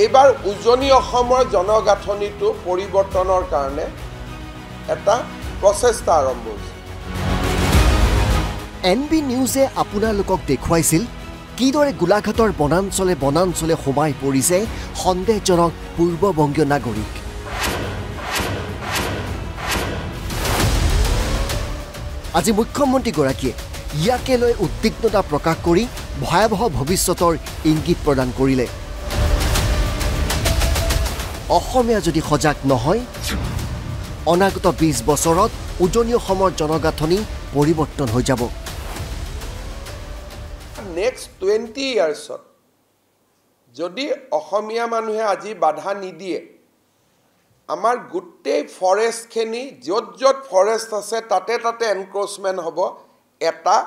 এইবাৰ উজনি অসমৰ জনগাঁথনিটো পৰিৱৰ্তনৰ কাৰণে এটা প্ৰচেষ্টা আৰম্ভ হৈছে। NB নিউজে আপোনালোকক দেখুৱাইছিল কিদৰে গোলাঘাটৰ বনাঞ্চলে সোমাই পৰিছে সন্দেহজনক পূৰ্ববংগীয় নাগৰিক। আজি মুখ্যমন্ত্ৰীগৰাকীয়ে ইয়াকে লৈ উদ্বিগ্নতা প্ৰকাশ কৰি ভয়াৱহ ভৱিষ্যতৰ ইংগিত প্ৰদান কৰিলে। অসমীয়া যদি সজাগ নহয়, অনাগত 20 বছৰত উজনি অসমৰ জনগাঁথনি পৰিৱৰ্তন হৈ যাব। নেক্সট 20 ইয়াৰ্ছত যদি অসমীয়া মানুহে আজি বাধা নিদিয়ে, আমাৰ গোটেই ফৰেষ্টখিনি য'ত ফৰেষ্ট আছে তাতে এনক্ৰচমেণ্ট হ'ব। এটা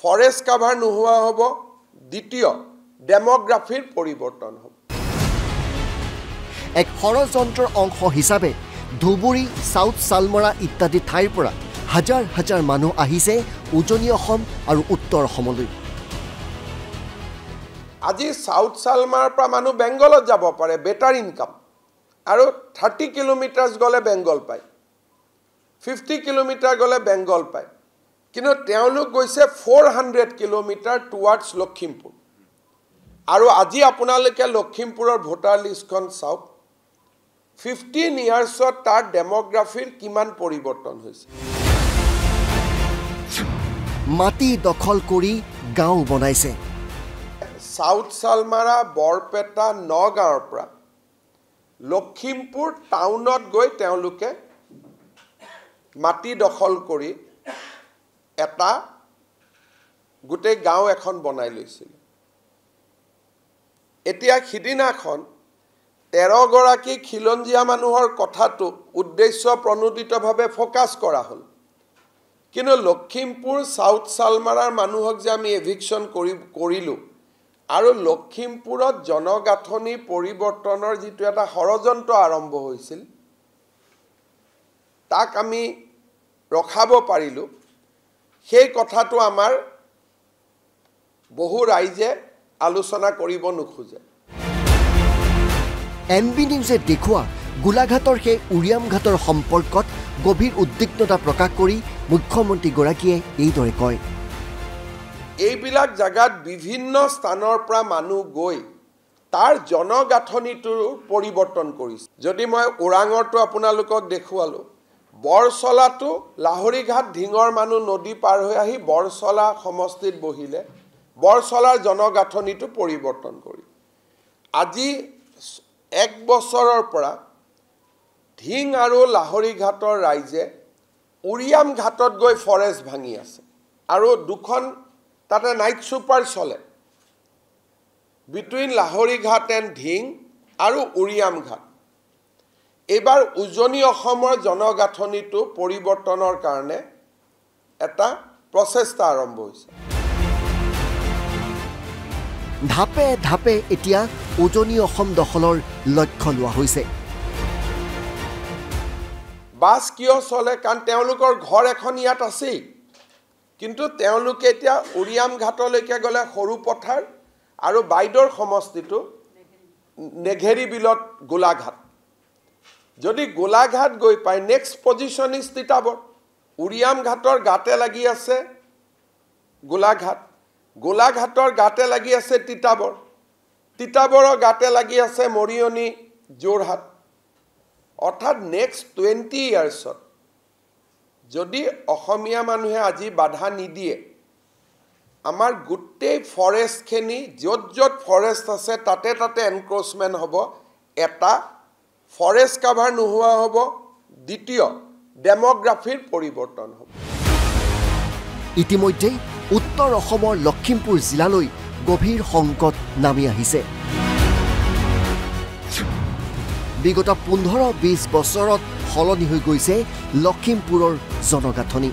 ফৰেষ্ট কাভাৰ নোহোৱা হ'ব, দ্বিতীয় ডেমোগ্ৰাফিৰ পৰিৱৰ্তন হ'ব। এক ষড়যন্ত্ৰৰ অংশ হিচাপে ধুবুৰী, সাউথ চালমৰা ইত্যাদি ঠাইৰ পৰা হাজাৰ হাজাৰ মানুহ আহিছে উজনি অসম আৰু উত্তৰ অসমলৈ। আজি সাউথ চালমাৰাৰ পৰা মানুহ বেংগলত যাব পাৰে, বেটাৰ ইনকাম, আৰু 30 কিলোমিটাৰ গ'লে বেংগল পায়, 50 কিলোমিটাৰ গ'লে বেংগল পায়। কিন্তু তেওঁলোক গৈছে 400 কিলোমিটাৰ টুৱাৰ্ডছ লখিমপুৰ। আৰু আজি আপোনালোকে লখিমপুৰৰ ভোটাৰ লিষ্টখন চাওক, 15 ইয়াৰ্ছত তাৰ ডেমোগ্ৰাফিৰ কিমান পৰিৱৰ্তন হৈছে। মাটি দখল কৰি গাঁও বনাইছে। সাউথ চালমাৰা, বৰপেটা, নগাঁৱৰ পৰা লখিমপুৰ টাউনত গৈ তেওঁলোকে মাটি দখল কৰি এটা গোটেই গাঁও এখন বনাই লৈছিল। এতিয়া সিদিনাখন 13 গৰাকী খিলঞ্জীয়া মানুহৰ কথাটো উদ্দেশ্য প্ৰণোদিতভাৱে ফ'কাছ কৰা হ'ল। কিন্তু লখিমপুৰ সাউথ চালমাৰাৰ মানুহক যে আমি এভিকশ্যন কৰিলোঁ আৰু লখিমপুৰত জনগাঁথনি পৰিৱৰ্তনৰ যিটো এটা ষড়যন্ত্ৰ আৰম্ভ হৈছিল তাক আমি ৰখাব পাৰিলোঁ, সেই কথাটো আমাৰ বহু ৰাইজে আলোচনা কৰিব নোখোজে। NB নিউজে দেখুওৱা গোলাঘাটৰ সেই উৰিয়াম ঘাটৰ সম্পৰ্কত গভীৰ উদ্বিগ্নতা প্ৰকাশ কৰি মুখ্যমন্ত্ৰীগৰাকীয়ে এইদৰে কয়। এইবিলাক জাগাত বিভিন্ন স্থানৰ পৰা মানুহ গৈ তাৰ জনগাঁথনিটোৰ পৰিৱৰ্তন কৰিছে। যদি মই ওৰাঙৰটো আপোনালোকক দেখুৱালোঁ, বৰচলাটো লাহৰীঘাট ঢিঙৰ মানুহ নদী পাৰ হৈ আহি বৰচলা সমষ্টিত বহিলে, বৰচলাৰ জনগাঁথনিটো পৰিৱৰ্তন কৰি আজি 1 বছৰৰ পৰা ঢিং আৰু লাহৰীঘাটৰ ৰাইজে উৰিয়াম ঘাটত গৈ ফৰেষ্ট ভাঙি আছে। আৰু দুখন তাতে নাইট ছুপাৰ চলে বিটুইন লাহৰীঘাট এণ্ড ঢিং আৰু উৰিয়াম ঘাট। এইবাৰ উজনি অসমৰ জনগাঁথনিটো পৰিৱৰ্তনৰ কাৰণে এটা প্ৰচেষ্টা আৰম্ভ হৈছে। ধাপে ধাপে এতিয়া উজনি অসম দখলৰ লক্ষ্য লোৱা হৈছে। বাছ কিয় চলে? কাৰণ তেওঁলোকৰ ঘৰ এখন ইয়াত আছেই, কিন্তু তেওঁলোকে এতিয়া উৰিয়াম ঘাটলৈকে গ'লে সৰু পথাৰ আৰু বাইদেউৰ সমষ্টিটো নেঘেৰি বিলত গোলাঘাট। যদি গোলাঘাট গৈ পায়, নেক্সট পজিশ্যন ইজ তিতাবৰ। উৰিয়াম ঘাটৰ গাতে লাগি আছে গোলাঘাট, গোলাঘাটৰ গাতে লাগি আছে তিতাবৰ, তিতাবৰৰ গাতে লাগি আছে মৰিয়নি, যোৰহাট। অৰ্থাৎ নেক্সট 20 ইয়াৰ্ছত যদি অসমীয়া মানুহে আজি বাধা নিদিয়ে, আমাৰ গোটেই ফৰেষ্টখিনি য'ত ফৰেষ্ট আছে তাতে এনক্ৰচমেণ্ট হ'ব। এটা ফৰেষ্ট কাভাৰ নোহোৱা হ'ব, দ্বিতীয় ডেমোগ্ৰাফিৰ পৰিৱৰ্তন হ'ব। ইতিমধ্যেই উত্তৰ অসমৰ লখিমপুৰ জিলালৈ গভীৰ সংকট নামি আহিছে। বিগত 15-20 বছৰত সলনি হৈ গৈছে লখিমপুৰৰ জনগাঁথনি।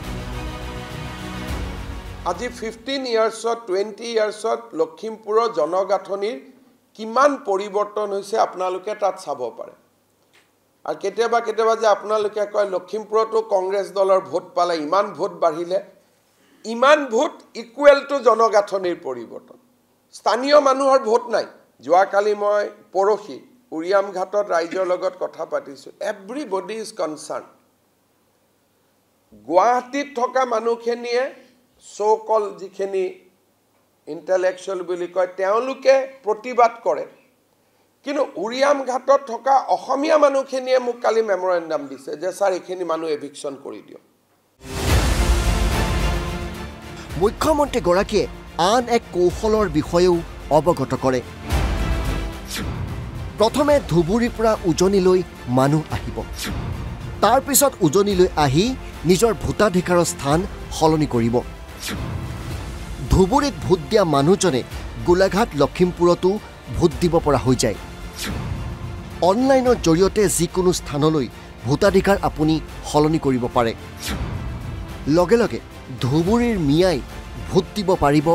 আজি 15 ইয়াৰ্ছত 20 ইয়াৰ্ছত লখিমপুৰৰ জনগাঁথনিৰ কিমান পৰিৱৰ্তন হৈছে আপোনালোকে তাত চাব পাৰে। আৰু কেতিয়াবা যে আপোনালোকে কয় লখিমপুৰতো কংগ্ৰেছ দলৰ ভোট পালে, ইমান ভোট বাঢ়িলে, ইমান ভোট ইকুৱেল টু জনগাঁথনিৰ পৰিৱৰ্তন। স্থানীয় মানুহৰ ভোট নাই, যোৱাকালি মই পৰহি উৰিয়াম ঘাটত ৰাইজৰ লগত কথা পাতিছোঁ এভৰিবডি ইজ কনচাৰ্ণ গুৱাহাটীত থকা মানুহখিনিয়ে সো কল যিখিনি ইণ্টেলেকচুৱেল বুলি কয় তেওঁলোকে প্ৰতিবাদ কৰে কিন্তু উৰিয়াম ঘাটত থকা অসমীয়া মানুহখিনিয়ে মোক কালি মেমৰেণ্ডাম দিছে যে স্যাৰ এইখিনি মানুহ এভিকশন কৰি দিও মুখ্যমন্ত্ৰী গৰাকীয়ে আন এক কৌশলৰ বিষয়েও অৱগত কৰে প্ৰথমে ধুবুৰীৰ পৰা উজনিলৈ মানুহ আহিব তাৰ পিছত উজনিলৈ আহি নিজৰ ভোটাধিকাৰৰ স্থান সলনি কৰিব ধুবুৰীত ভোট দিয়া মানুহজনে গোলাঘাট লখিমপুৰতো ভোট দিব পৰা হৈ যায় অনলাইনৰ জৰিয়তে যিকোনো স্থানলৈ ভোটাধিকাৰ আপুনি সলনি কৰিব পাৰে লগে লগে ধুবুৰীৰ মিয়াই ভোট দিব পাৰিব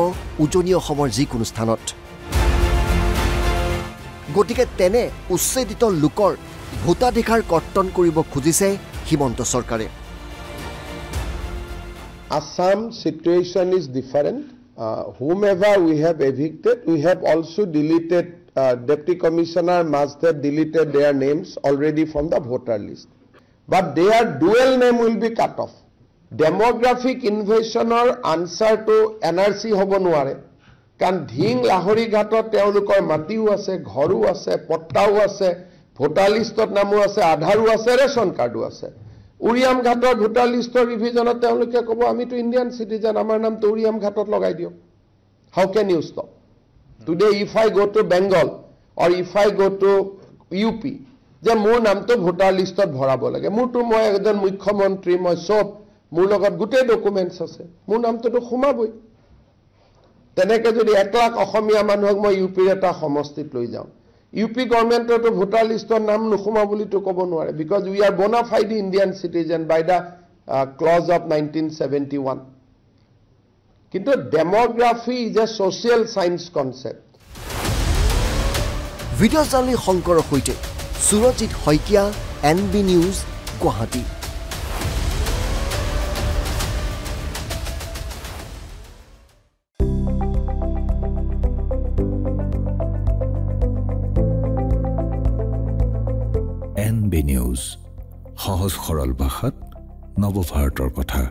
উজনি অসমৰ যিকোনো স্থানত গতিকে তেনে উচ্ছেদিত লোকৰ ভোটাধিকাৰ কৰ্তন কৰিব খুজিছে হিমন্ত চৰকাৰে Assam situation is different. Whomever we have evicted, we have also deleted, Deputy Commissioner must have deleted their names already from the voter list. But their dual name will be cut off. Demographic invasion or answer to NRC hobo nuare. Kan dhing lahori ghatot teolukor matiu ase, ghoru ase, pottau ase, voter listot namu ase, adharu ase, ration cardu ase. Uriam ঘাটৰ voter লিষ্টৰ ৰিভিজনত তেওঁলোকে ক'ব আমিতো Indian citizen আমাৰ নামটো উৰিয়াম ঘাটত লগাই দিও how can you stop today if I go to Bengal or if I go to UP যে মোৰ নামটো ভোটাৰ লিষ্টত ভৰাব লাগে মোৰটো মই এজন মুখ্যমন্ত্ৰী মই সব মোৰ লগত গোটেই ডকুমেন্টছ আছে মোৰ নামটো সোমাবই তেনেকে যদি 1 লাখ অসমীয়া মানুহক মই ইউপিৰ এটা সমষ্টিত লৈ যাওঁ UP government to voter list on nam nukhumabuli to kobo nuare because we are bona fide Indian citizen by the clause of 1971. Kintu demography is a social science concept. Video Jali Honkor Hoite, Surajit Hoikia, NB News, Guwahati. NB News, সহজ সৰল ভাষাত নৱ ভাৰতৰ কথা।